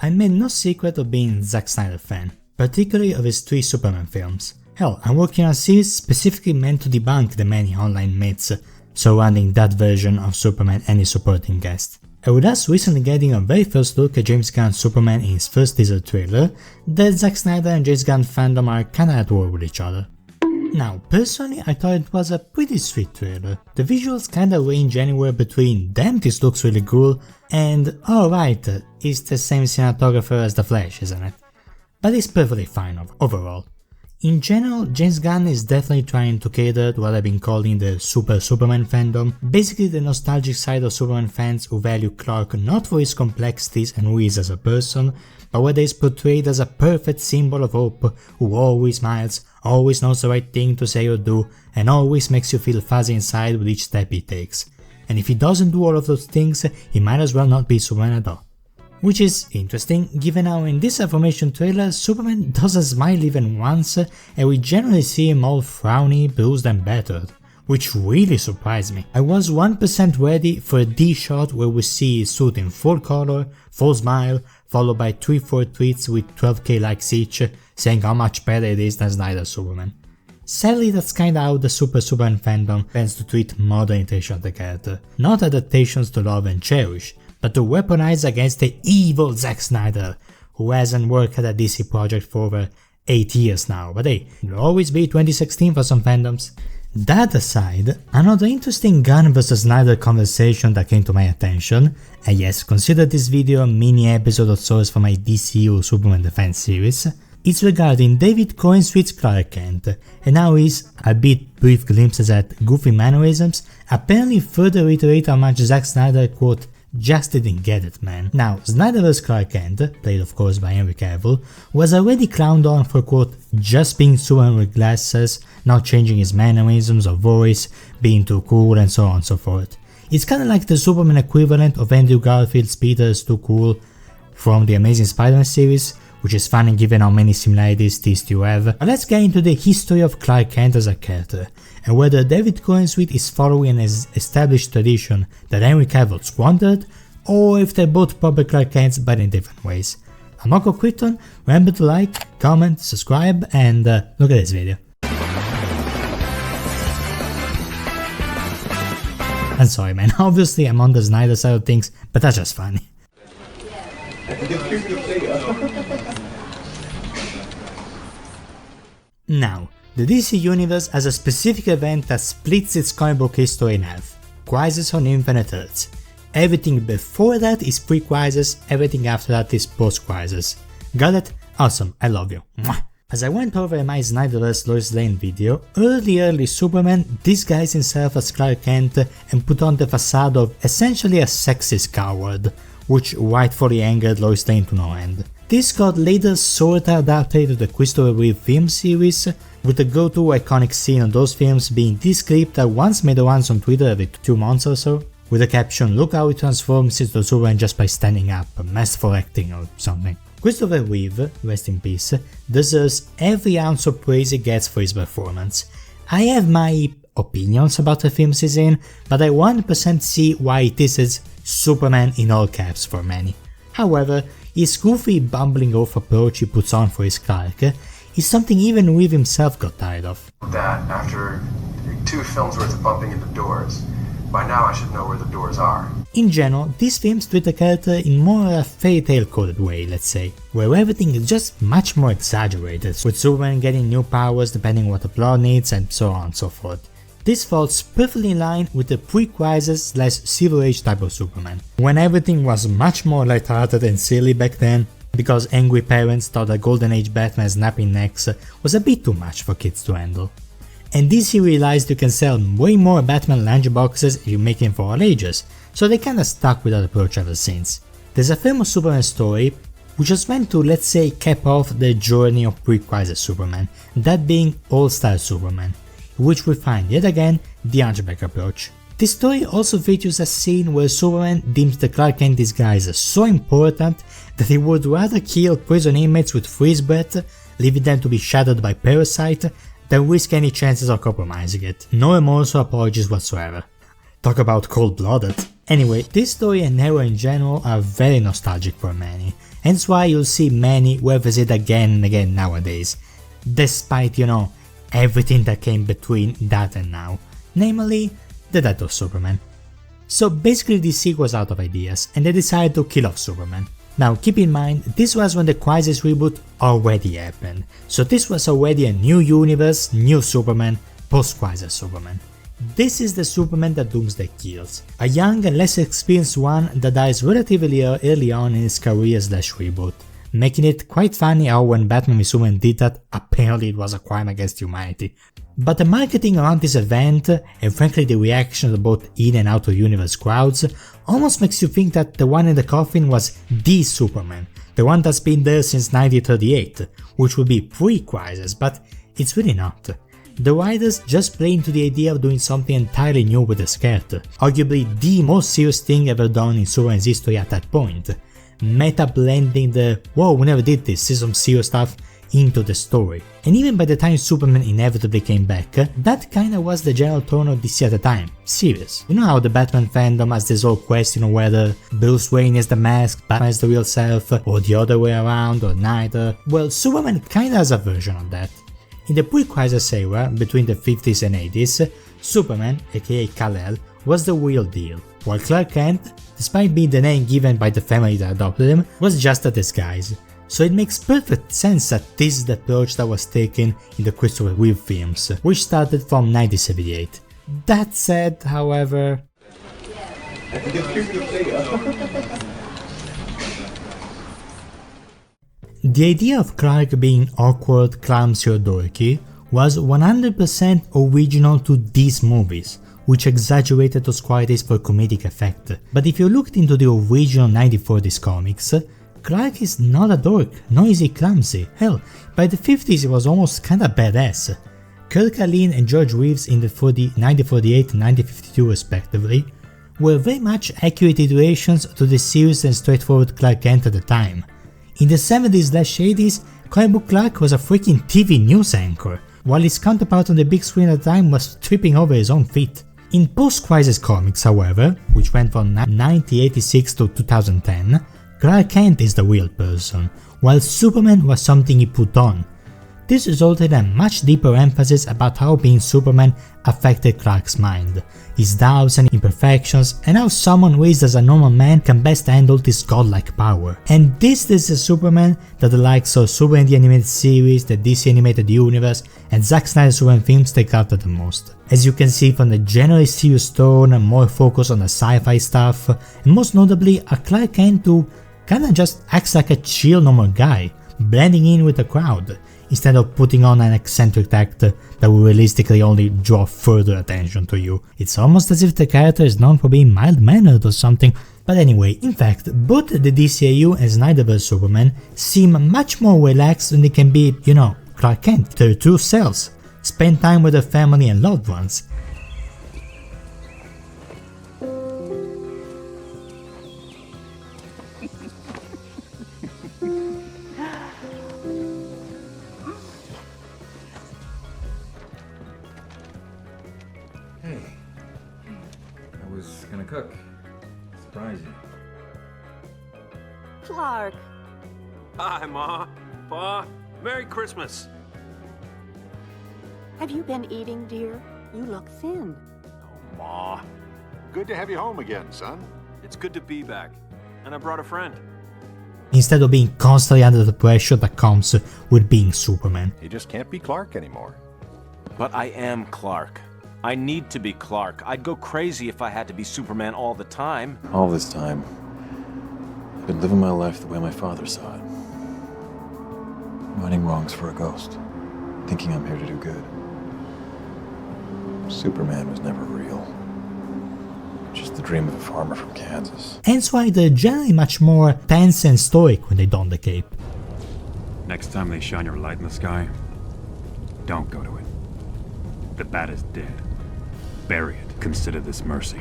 I made no secret of being a Zack Snyder fan, particularly of his 3 Superman films. Hell, I'm working on a series specifically meant to debunk the many online myths surrounding that version of Superman and his supporting cast. And with us recently getting a very first look at James Gunn's Superman in his first teaser trailer, the Zack Snyder and James Gunn fandom are kinda at war with each other. Now, personally I thought it was a pretty sweet trailer. The visuals kinda range anywhere between "damn, this looks really cool" and "alright, it's the same cinematographer as The Flash, isn't it?" But it's perfectly fine overall. In general, James Gunn is definitely trying to cater to what I've been calling the Super Superman fandom, basically the nostalgic side of Superman fans who value Clark not for his complexities and who he is as a person, but whether he's portrayed as a perfect symbol of hope, who always smiles, always knows the right thing to say or do, and always makes you feel fuzzy inside with each step he takes. And if he doesn't do all of those things, he might as well not be Superman at all. Which is interesting, given how in this affirmation trailer Superman doesn't smile even once, and we generally see him all frowny, bruised and battered, which really surprised me. I was 1% ready for a D shot where we see his suit in full color, full smile, followed by 3-4 tweets with 12k likes each, saying how much better it is than Snyder's Superman. Sadly, that's kinda how the Super Superman fandom tends to treat modern iterations of the character, not adaptations to love and cherish, but to weaponize against the evil Zack Snyder, who hasn't worked at a DC project for over 8 years now, but hey, it'll always be 2016 for some fandoms. That aside, another interesting Gunn vs Snyder conversation that came to my attention, and yes, consider this video a mini episode of sorts for my DCEU Superman Defense Series, is regarding David Corenswet's Clark Kent, and how his, albeit brief glimpses at goofy mannerisms, apparently further reiterate how much Zack Snyder, quote, "just didn't get it, man." Now, Snyderverse Clark Kent, played of course by Henry Cavill, was already clowned on for, quote, "just being Superman with glasses, not changing his mannerisms or voice, being too cool and so on and so forth." It's kinda like the Superman equivalent of Andrew Garfield's Peter is too cool from the Amazing Spider-Man series, which is funny given how many similarities these two have. But let's get into the history of Clark Kent as a character, and whether David Corenswet is following an established tradition that Henry Cavill squandered, or if they're both proper Clark Kents but in different ways. I'm Marco Quitton, remember to like, comment, subscribe, and look at this video. I'm sorry man, obviously I'm on the Snyder side of things, but that's just funny. Now, the DC Universe has a specific event that splits its comic book history in half: Crisis on Infinite Earths. Everything before that is pre-Crisis, everything after that is post-Crisis. Got it? Awesome, I love you. Mwah. As I went over in my Snyderverse Lois Lane video, early Superman disguised himself as Clark Kent and put on the facade of essentially a sexist coward, which rightfully angered Lois Lane to no end. This got later sorta adapted to the Christopher Reeve film series, with the go-to iconic scene of those films being this clip that once made the rounds on Twitter every 2 months or so, with the caption "look how he transforms into Superman just by standing up, masterful acting" or something. Christopher Reeve, rest in peace, deserves every ounce of praise he gets for his performance. I have my opinions about the films he's in, but I 100% see why this is Superman in all caps for many. However, his goofy bumbling off approach he puts on for his Clark is something even Reeve himself got tired of. That after 2 films worth of bumping into doors, by now I should know where the doors are. In general, these films treat the character in more a fairy tale coded way, let's say, where everything is just much more exaggerated, with Superman getting new powers depending on what the plot needs and so on and so forth. This falls perfectly in line with the pre-Crisis / Silver Age type of Superman, when everything was much more lighthearted and silly back then, because angry parents thought that Golden Age Batman snapping necks was a bit too much for kids to handle. And DC realized you can sell way more Batman lunchboxes if you make them for all ages, so they kinda stuck with that approach ever since. There's a famous Superman story which was meant to, let's say, cap off the journey of pre-Crisis Superman, that being All-Star Superman, in which we find yet again the Hunchback approach. This story also features a scene where Superman deems the Clark Kent disguise so important that he would rather kill prison inmates with freeze breath, leaving them to be shattered by Parasite, than risk any chances of compromising it. No remorse or apologies whatsoever. Talk about cold-blooded. Anyway, this story and era in general are very nostalgic for many, hence why you'll see many reference it again and again nowadays, despite, everything that came between that and now, namely, the death of Superman. So basically DC was out of ideas, and they decided to kill off Superman. Now keep in mind, this was when the Crisis reboot already happened, so this was already a new universe, new Superman, post-Crisis Superman. This is the Superman that Doomsday kills, a young and less experienced one that dies relatively early on in his career/reboot, making it quite funny how when Batman v Superman did that, apparently it was a crime against humanity. But the marketing around this event, and frankly the reaction of both in and out of universe crowds, almost makes you think that the one in the coffin was the Superman, the one that's been there since 1938, which would be pre-Crisis, but it's really not. The writers just play into the idea of doing something entirely new with this character, arguably the most serious thing ever done in Superman's history at that point, meta-blending the "whoa, we never did this, see some serious stuff" into the story. And even by the time Superman inevitably came back, that kinda was the general tone of DC at the time, serious. You know how the Batman fandom has this whole question of whether Bruce Wayne is the mask, Batman is the real self, or the other way around, or neither? Well, Superman kinda has a version of that. In the pre-Crisis era, between the 50s and 80s, Superman, aka Kal-El, was the real deal, while Clark Kent, despite being the name given by the family that adopted him, was just a disguise. So it makes perfect sense that this is the approach that was taken in the Christopher Reeve films, which started from 1978. That said, however... The idea of Clark being awkward, clumsy or dorky was 100% original to these movies, which exaggerated those qualities for comedic effect. But if you looked into the original 1940s comics, Clark is not a dork, nor is he clumsy. Hell, by the 50s he was almost kinda badass. Kirk Alyn and George Reeves in the 1948 and 1952 respectively were very much accurate iterations to the serious and straightforward Clark Kent at the time. In the 70s/80s, comic book Clark was a freaking TV news anchor, while his counterpart on the big screen at the time was tripping over his own feet. In post-Crisis comics, however, which went from 1986 to 2010, Clark Kent is the real person, while Superman was something he put on. This resulted in a much deeper emphasis about how being Superman affected Clark's mind, his doubts and imperfections, and how someone raised as a normal man can best handle this godlike power. And this is the Superman that the likes of Superman the Animated Series, the DC Animated Universe, and Zack Snyder Superman films take after the most. As you can see from the generally serious tone and more focus on the sci-fi stuff, and most notably a Clark Kent who kinda just acts like a chill normal guy, blending in with the crowd, instead of putting on an eccentric act that will realistically only draw further attention to you. It's almost as if the character is known for being mild-mannered or something. But anyway, in fact, both the DCEU and Snyderverse Superman seem much more relaxed than they can be, Clark Kent, their true selves, spend time with their family and loved ones. Cook. Surprise you. Clark. Hi, Ma. Pa. Merry Christmas. Have you been eating, dear? You look thin. Oh, Ma. Good to have you home again, son. It's good to be back. And I brought a friend. Instead of being constantly under the pressure that comes with being Superman. You just can't be Clark anymore. But I am Clark. I need to be Clark. I'd go crazy if I had to be Superman all the time. All this time, I've been living my life the way my father saw it. Righting wrongs for a ghost, thinking I'm here to do good. Superman was never real. Just the dream of a farmer from Kansas. Hence why they're generally much more tense and stoic when they don the cape. Next time they shine your light in the sky, don't go to it. The bat is dead. Bury it. Consider this mercy.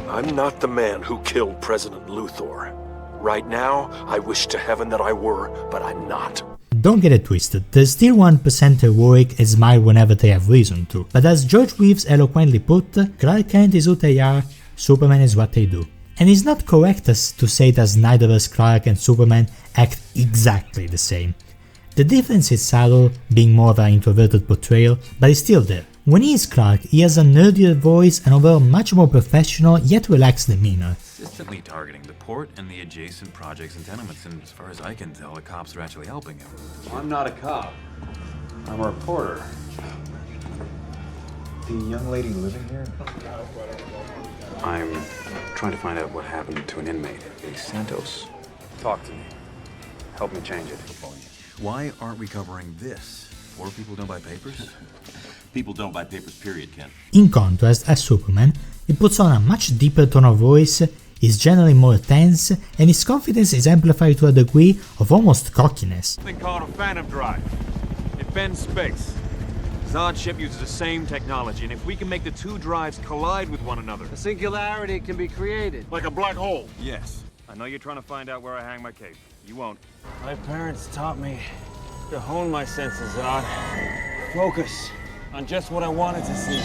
I'm not the man who killed President Luthor. Right now, I wish to heaven that I were, but I'm not. don't get it twisted, they're still 1% heroic and smile whenever they have reason to, but as George Reeves eloquently put, Clark Kent is who they are, Superman is what they do. And it's not correct to say that Snyderverse Clark and Superman act exactly the same. The difference is subtle, being more of an introverted portrayal, but it's still there. When he is Clark, he has a nerdier voice and overall much more professional yet relaxed demeanor. Consistently targeting the port and the adjacent projects and tenements, and as far as I can tell, the cops are actually helping him. I'm not a cop. I'm a reporter. The young lady living here? I'm trying to find out what happened to an inmate. Hey, Santos. Talk to me. Help me change it. Why aren't we covering this? Poor people don't buy papers? People don't buy papers, period, Ken. In contrast, as Superman, he puts on a much deeper tone of voice, is generally more tense, and his confidence is amplified to a degree of almost cockiness. Something called a phantom drive. It bends space. Zod's ship uses the same technology, and if we can make the two drives collide with one another... A singularity can be created. Like a black hole. Yes. I know you're trying to find out where I hang my cape. You won't. My parents taught me to hone my senses, Zod. Focus on just what I wanted to see.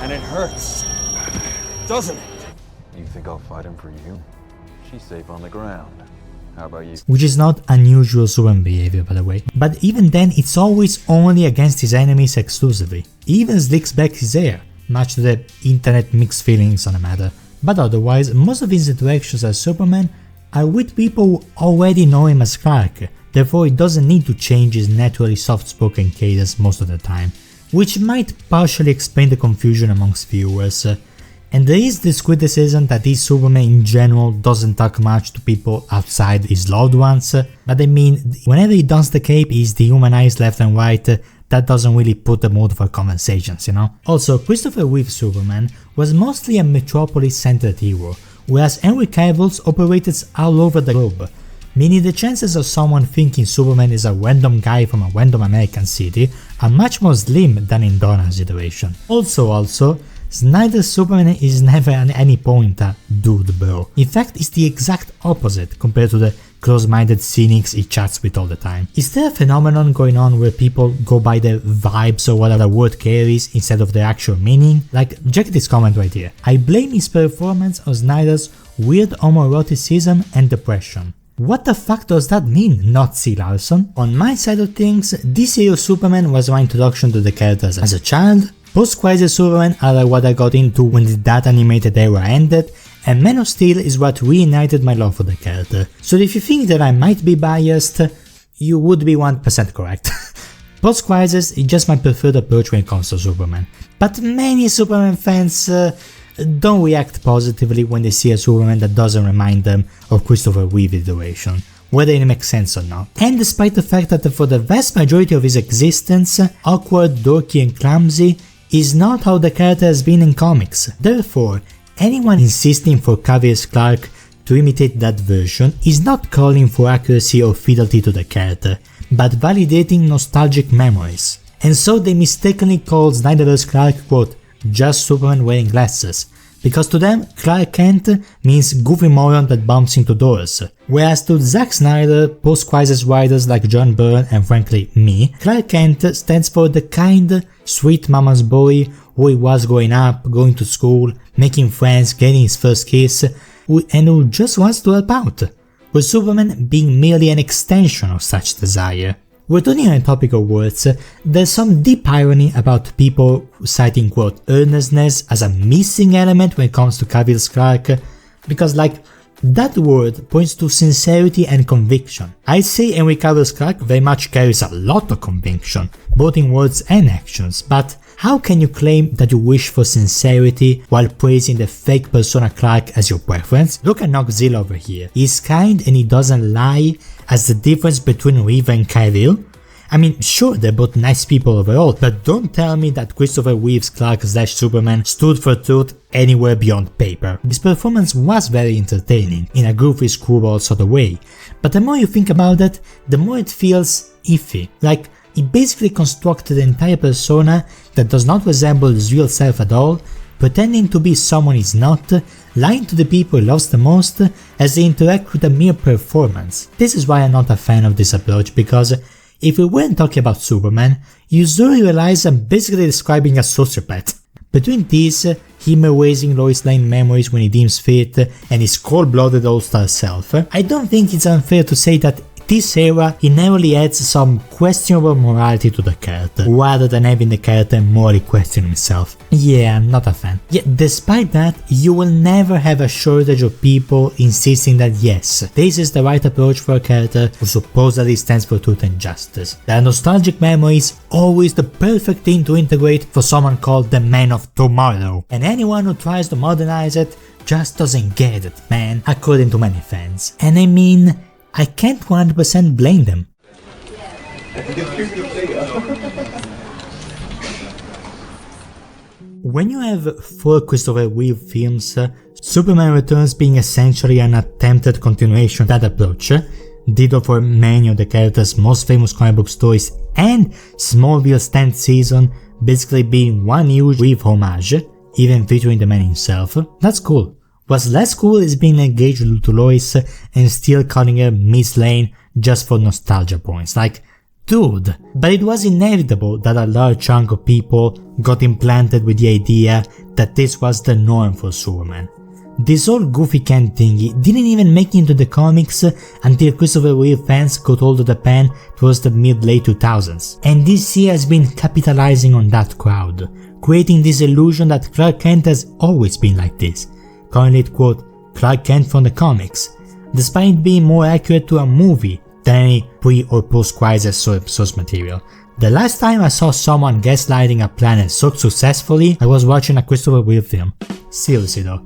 And it hurts, doesn't it? You think I'll fight him for you? She's safe on the ground. How about you? Which is not unusual Superman behavior, by the way. But even then, it's always only against his enemies exclusively. He even slicks back his hair, much to the internet mixed feelings on the matter. But otherwise, most of his interactions as Superman are with people who already know him as Clark, therefore he doesn't need to change his naturally soft-spoken cadence most of the time, which might partially explain the confusion amongst viewers. And there is this criticism that this Superman in general doesn't talk much to people outside his loved ones, but I mean, whenever he dons the cape he's dehumanized left and right, that doesn't really put the mood for conversations, you know? Also, Christopher Reeve's Superman was mostly a metropolis-centered hero, whereas Henry Cavill's operated all over the globe, meaning the chances of someone thinking Superman is a random guy from a random American city are much more slim than in Donner's iteration. Also, Snyder's Superman is never at any point a dude bro. In fact, it's the exact opposite compared to the close-minded cynics he chats with all the time. Is there a phenomenon going on where people go by the vibes or what the word carries instead of the actual meaning? Like, check this comment right here. I blame his performance on Snyder's weird homoeroticism and depression. What the fuck does that mean, not C. Larson? On my side of things, DCEU Superman was my introduction to the characters as a child, Post-Crisis Superman are what I got into when that animated era ended, and Man of Steel is what reignited my love for the character. So if you think that I might be biased, you would be 1% correct. Post-Crisis is just my preferred approach when it comes to Superman, but many Superman fans don't react positively when they see a Superman that doesn't remind them of Christopher Reeve's iteration, whether it makes sense or not. And despite the fact that for the vast majority of his existence, awkward, dorky and clumsy is not how the character has been in comics. Therefore, anyone insisting for Cavill's Clark to imitate that version is not calling for accuracy or fidelity to the character, but validating nostalgic memories. And so they mistakenly called Snyderverse Clark, quote, just Superman wearing glasses, because to them Clark Kent means goofy moron that bumps into doors, whereas to Zack Snyder, post-crisis writers like John Byrne and frankly me, Clark Kent stands for the kind, sweet mama's boy who he was growing up, going to school, making friends, getting his first kiss, and who just wants to help out, with Superman being merely an extension of such desire. Returning on the topic of words, there's some deep irony about people citing quote earnestness as a missing element when it comes to Cavill's Clark, because like that word points to sincerity and conviction. I'd say Henry Cavill's Clark very much carries a lot of conviction, both in words and actions, but how can you claim that you wish for sincerity while praising the fake persona Clark as your preference? Look at Knoxzilla over here. He's kind and he doesn't lie as the difference between Reeve and Cavill. I mean, sure, they're both nice people overall, but don't tell me that Christopher Reeve's Clark/Superman stood for truth anywhere beyond paper. This performance was very entertaining, in a goofy screwball sort of way, but the more you think about it, the more it feels iffy. Like, he basically constructed an entire persona that does not resemble his real self at all, pretending to be someone he's not, lying to the people he loves the most as they interact with a mere performance. This is why I'm not a fan of this approach, because if we weren't talking about Superman, you soon realize I'm basically describing a sociopath. Between these, him erasing Lois Lane memories when he deems fit, and his cold-blooded all-star self, I don't think it's unfair to say that this era inherently adds some questionable morality to the character, rather than having the character morally question himself. Yeah, I'm not a fan. Yet despite that, you will never have a shortage of people insisting that yes, this is the right approach for a character who supposedly stands for truth and justice. That nostalgic memory is always the perfect thing to integrate for someone called the Man of Tomorrow, and anyone who tries to modernize it just doesn't get it, man, according to many fans. And I mean, I can't 100% blame them. When you have 4 Christopher Reeve films, Superman Returns being essentially an attempted continuation of that approach, ditto for many of the character's most famous comic book stories, and Smallville's 10th season basically being one huge Reeve homage, even featuring the man himself, that's cool. What's less cool is being engaged to Lois and still calling her Miss Lane just for nostalgia points, like, dude. But it was inevitable that a large chunk of people got implanted with the idea that this was the norm for Superman. This whole goofy Ken thingy didn't even make it into the comics until Christopher Reeve fans got hold of the pen towards the mid-late 2000s, and DC has been capitalizing on that crowd, creating this illusion that Clark Kent has always been like this, calling it, quote, Clark Kent from the comics, despite being more accurate to a movie than any pre- or post-crisis source material. The last time I saw someone gaslighting a planet so successfully, I was watching a Christopher Reeve film. Seriously though.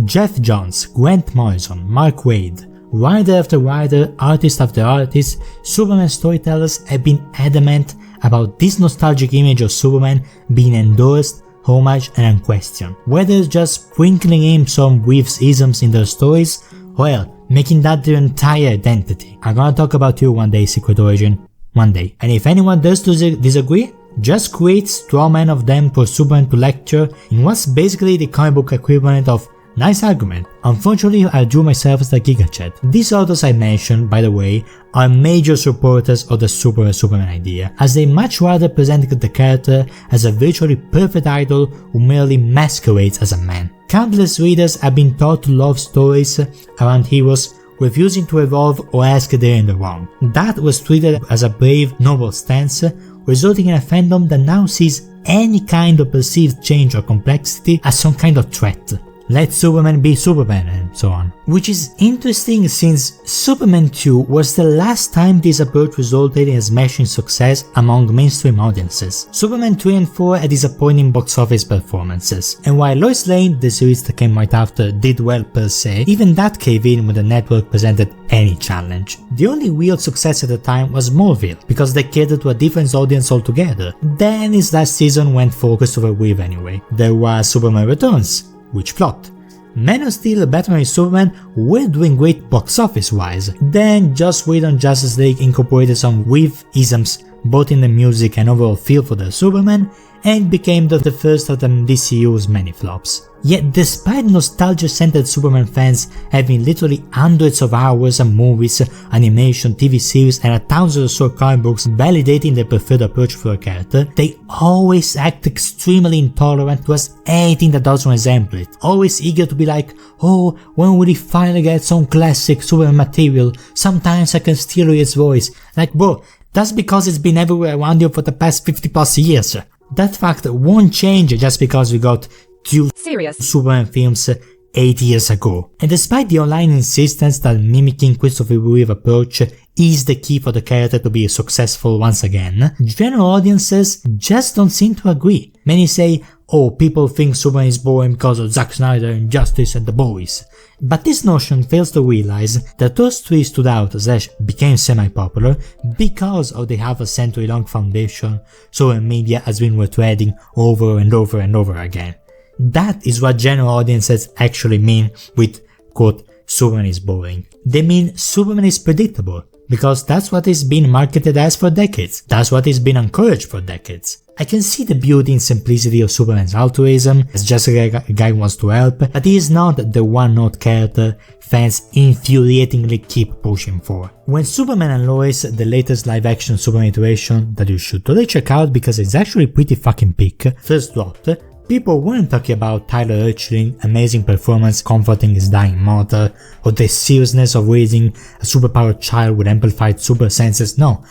Jeff Johns, Grant Morrison, Mark Waid, writer after writer, artist after artist, Superman storytellers have been adamant about this nostalgic image of Superman being endorsed, homage and unquestioned, whether it's just sprinkling in some Reeve's isms in their stories, or hell, making that their entire identity. I'm gonna talk about you one day, Secret Origin. One day. And if anyone does disagree, just create straw man of them for Superman to lecture in what's basically the comic book equivalent of nice argument. Unfortunately, I drew myself as the Giga Chat. These authors I mentioned, by the way, are major supporters of the Superman idea, as they much rather present the character as a virtually perfect idol who merely masquerades as a man. Countless readers have been taught to love stories around heroes refusing to evolve or ask they're in the wrong. That was treated as a brave, noble stance, resulting in a fandom that now sees any kind of perceived change or complexity as some kind of threat. Let Superman be Superman, and so on. Which is interesting since Superman 2 was the last time this approach resulted in a smashing success among mainstream audiences. Superman 3 and 4 had disappointing box office performances, and while Lois Lane, the series that came right after, did well per se, even that caved in when the network presented any challenge. The only real success at the time was Smallville, because they catered to a different audience altogether. Then its last season went for Christopher Reeve anyway. There was Superman Returns, which flopped. Man of Steel, Batman and Superman were doing great box office wise. Then Joss Whedon Justice League incorporated some Reeve-isms both in the music and overall feel for the Superman, and became the first of the DCEU's many flops. Yet despite nostalgia-centered Superman fans having literally hundreds of hours of movies, animation, TV series and thousands or so comic books validating their preferred approach for a character, they always act extremely intolerant towards anything that doesn't resemble it, always eager to be like, oh, when will we finally get some classic Superman material, sometimes I can still hear his voice. Like bro, that's because it's been everywhere around you for the past 50 plus years. That fact won't change just because we got 2 serious Superman films 8 years ago. And despite the online insistence that mimicking Christopher Reeve approach is the key for the character to be successful once again, general audiences just don't seem to agree. Many say, oh, people think Superman is boring because of Zack Snyder, Injustice and The Boys. But this notion fails to realize that those 3 stood out / became semi-popular because of the half-a-century-long foundation Superman media has been retreading over and over and over again. That is what general audiences actually mean with, quote, Superman is boring. They mean Superman is predictable, because that's what it's been marketed as for decades, that's what it's been encouraged for decades. I can see the beauty and simplicity of Superman's altruism, as just a guy who wants to help, but he is not the one-note character fans infuriatingly keep pushing for. When Superman and Lois, the latest live-action Superman iteration that you should totally check out because it's actually pretty fucking peak, first dropped, people weren't talking about Tyler Hoechlin's amazing performance comforting his dying mother, or the seriousness of raising a superpowered child with amplified super senses. No,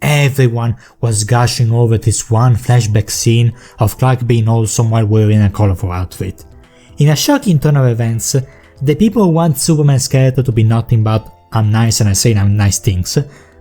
everyone was gushing over this one flashback scene of Clark being awesome while wearing a colorful outfit. In a shocking turn of events, the people who want Superman's character to be nothing but "I'm nice and I say nice things,"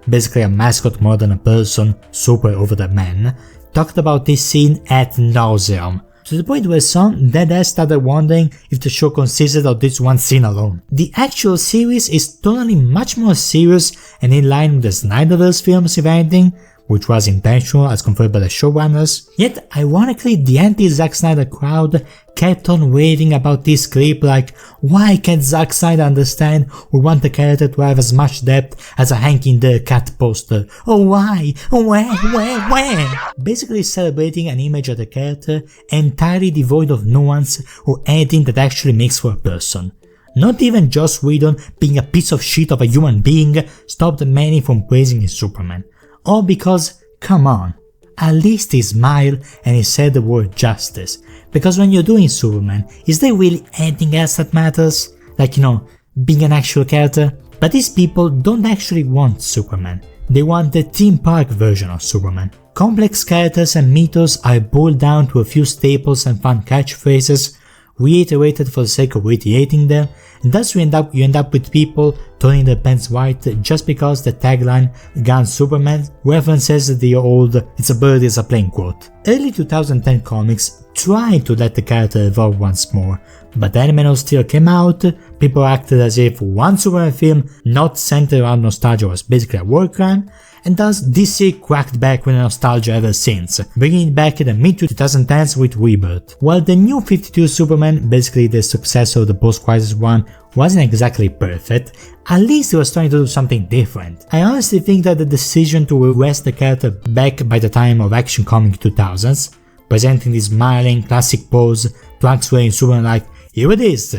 basically a mascot more than a person, super over the man, talked about this scene ad nauseum, to the point where some deadass started wondering if the show consisted of this one scene alone. The actual series is totally much more serious and in line with the Snyderverse films if anything, which was intentional as confirmed by the showrunners. Yet ironically the anti-Zack Snyder crowd kept on raving about this clip like, why can't Zack Snyder understand we want the character to have as much depth as a Hank in the Cat poster? Oh why? Where? Basically celebrating an image of the character entirely devoid of nuance or anything that actually makes for a person. Not even Joss Whedon being a piece of shit of a human being stopped many from praising his Superman. All because, come on, at least he smiled and he said the word justice, because when you're doing Superman, is there really anything else that matters? Like, you know, being an actual character? But these people don't actually want Superman, they want the theme park version of Superman. Complex characters and mythos are boiled down to a few staples and fun catchphrases, reiterated for the sake of reiterating them, and thus you end up with people turning their pants white just because the tagline "Gunn Superman" references the old "it's a bird is a plane" quote. Early 2010 comics tried to let the character evolve once more, but then when it still came out, people acted as if one Superman film not centered around nostalgia was basically a war crime, and thus DC cracked back with nostalgia ever since, bringing it back in the mid-2010s with Rebirth. While the new 52 Superman, basically the successor of the post-crisis one, wasn't exactly perfect, at least it was trying to do something different. I honestly think that the decision to arrest the character back by the time of Action Comics 2000s, presenting this smiling, classic pose, Trunks wearing Superman like, "Here it is,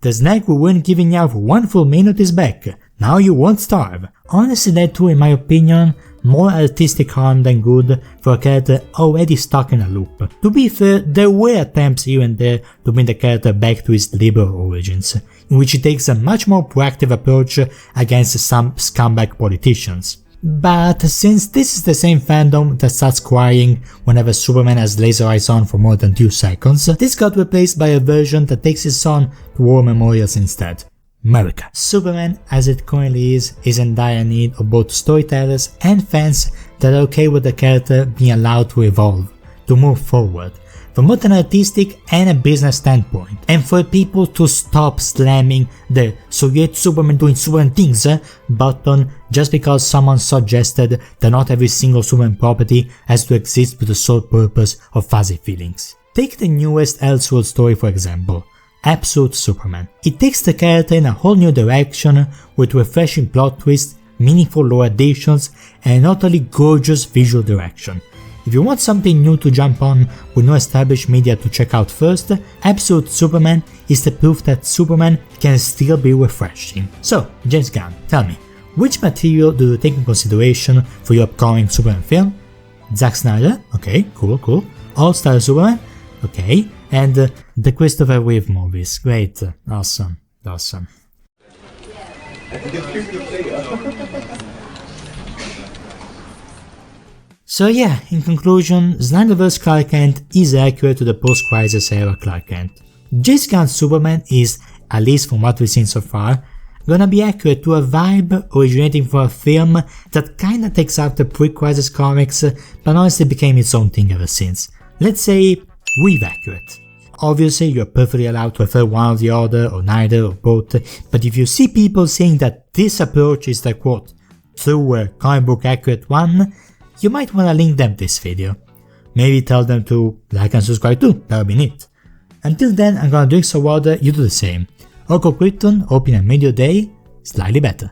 the snack we weren't giving you for one full minute is back, now you won't starve," honestly led to, in my opinion, more artistic harm than good for a character already stuck in a loop. To be fair, there were attempts here and there to bring the character back to his liberal origins, in which he takes a much more proactive approach against some scumbag politicians. But since this is the same fandom that starts crying whenever Superman has laser eyes on for more than 2 seconds, this got replaced by a version that takes its son to war memorials instead. America. Superman, as it currently is in dire need of both storytellers and fans that are okay with the character being allowed to evolve, to move forward, from both an artistic and a business standpoint, and for people to stop slamming the "so yet Superman doing Superman things" button just because someone suggested that not every single Superman property has to exist with the sole purpose of fuzzy feelings. Take the newest Elseworld story for example, Absolute Superman. It takes the character in a whole new direction with refreshing plot twists, meaningful lore additions, and an utterly gorgeous visual direction. If you want something new to jump on with no established media to check out first, Absolute Superman is the proof that Superman can still be refreshing. So, James Gunn, tell me, which material do you take in consideration for your upcoming Superman film? Zack Snyder? Okay, cool. All-Star Superman? Okay. And the Christopher Reeve movies. Great. Awesome. So yeah, in conclusion, Snyderverse Clark Kent is accurate to the post-crisis era Clark Kent. James Gunn's Superman is, at least from what we've seen so far, gonna be accurate to a vibe originating from a film that kinda takes after pre-crisis comics, but honestly became its own thing ever since. Let's say, Reeve accurate. Obviously, you're perfectly allowed to prefer one or the other, or neither, or both, but if you see people saying that this approach is the quote, true comic book accurate one, you might wanna link them this video. Maybe tell them to like and subscribe too, that would be neat. Until then, I'm gonna drink some water, you do the same. Oko Krypton, hoping I made your day slightly better.